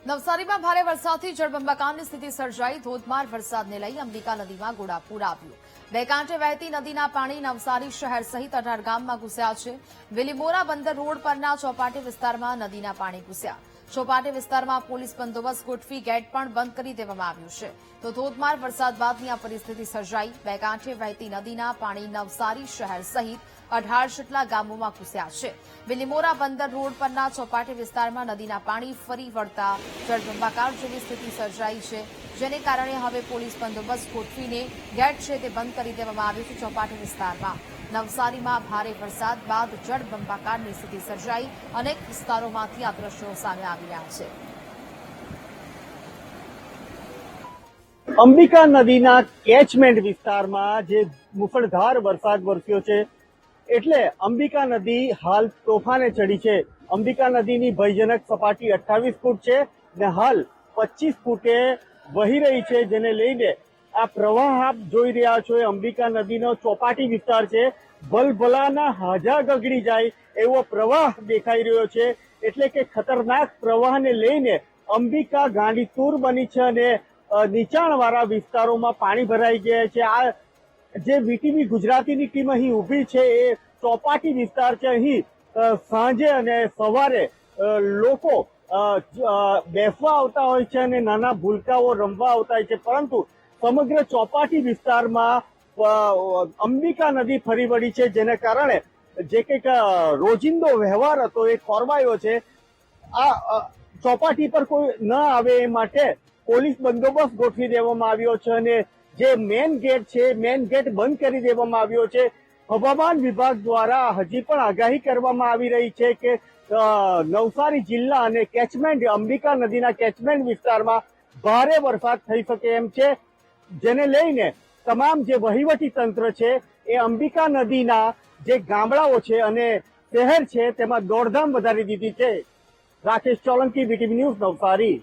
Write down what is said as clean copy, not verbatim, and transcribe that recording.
નવસારીમાં ભારે વરસાદથી જળબંબાકારની સ્થિતિ સર્જાઈ। ધોધમાર વરસાદને લઈ અંબિકા નદીમાં ઘોડાપૂર આવ્યું। બે કાંઠે વહેતી નદીના પાણી નવસારી શહેર સહિત 18 ગામમાં ઘૂસ્યા છે। વિલીમોરા બંદર રોડ પરના ચોપાટી વિસ્તારમાં નદીના પાણી ઘૂસ્યા। ચોપાટી વિસ્તારમાં પોલીસ બંદોબસ્ત ગોઠવી ગેટ પણ બંધ કરી દેવામાં આવ્યું છે। તો ધોધમાર વરસાદ બાદની આ પરિસ્થિતિ સર્જાઈ। બે કાંઠે વહેતી નદીના પાણી નવસારી શહેર સહિત 18 જેટલા ગામોમાં ઘૂસ્યા છે। વિલીમોરા બંદર રોડ પરના ચોપાટી વિસ્તારમાં નદીના પાણી ફરી વળતા જળબંબાકાર જેવી સ્થિતિ સર્જાઈ છે, જેને કારણે હવે પોલીસ બંદોબસ્ત ગોઠવીને ગેટ છે તે બંધ કરી દેવામાં આવ્યું છે। ચોપાટી વિસ્તારમાં નવસારીમાં ભારે વરસાદ બાદ જળબંબાકારની સ્થિતિ સર્જાઈ। અનેક વિસ્તારોમાંથી આ દ્રશ્યો સામે આવી રહ્યા છે। અંબિકા નદીના કેચમેન્ટ વિસ્તારમાં જે મુશળધાર વરસાદ વરસ્યો છે, એટલે અંબિકા નદી હાલ તોફાને ચડી છે। અંબિકા નદીની ભયજનક સપાટી 28 ફૂટ છે ને હાલ 25 ફૂટે વહી રહી છે, જેને લઈને આ પ્રવાહ આપ જોઈ રહ્યા છો એ અંબિકા નદીનો ચોપાટી વિસ્તાર છે। ભલભલાના હાજા ગગડી જાય એવો પ્રવાહ દેખાઈ રહ્યો છે, એટલે કે ખતરનાક પ્રવાહને લઈને અંબિકા ગાંડીતુર બની છે અને નીચાણવાળા વિસ્તારોમાં પાણી ભરાઈ ગયા છે। આ જે વીટીવી ગુજરાતીની ટીમ અહીં ઊભી છે એ ચોપાટી વિસ્તાર છે। અહીં સાંજે અને સવારે લોકો બેસવા આવતા હોય છે અને નાના ભૂલકાઓ રમવા આવતા હોય છે, પરંતુ સમગ્ર ચોપાટી વિસ્તારમાં અંબિકા નદી ફરી વળી છે, જેને કારણે જે કંઈક રોજિંદો વ્યવહાર હતો એ ખોરવાયો છે। આ ચોપાટી પર કોઈ ન આવે એ માટે પોલીસ બંદોબસ્ત ગોઠવી દેવામાં આવ્યો છે અને જે મેન ગેટ છે મેન ગેટ બંધ કરી દેવામાં આવ્યો છે। હવામાન વિભાગ દ્વારા હજી પણ આગાહી કરવામાં આવી રહી છે કે નવસારી જિલ્લા અને કેચમેન્ટ અંબિકા નદીના કેચમેન્ટ વિસ્તારમાં ભારે વરસાદ થઈ શકે એમ છે, જેને લઈને તમામ જે વહીવટી તંત્ર છે એ અંબિકા નદીના જે ગામડાઓ છે અને શહેર છે તેમાં દોડધામ વધારી દીધી છે। Rakesh Solanki, VTV news, Navsari.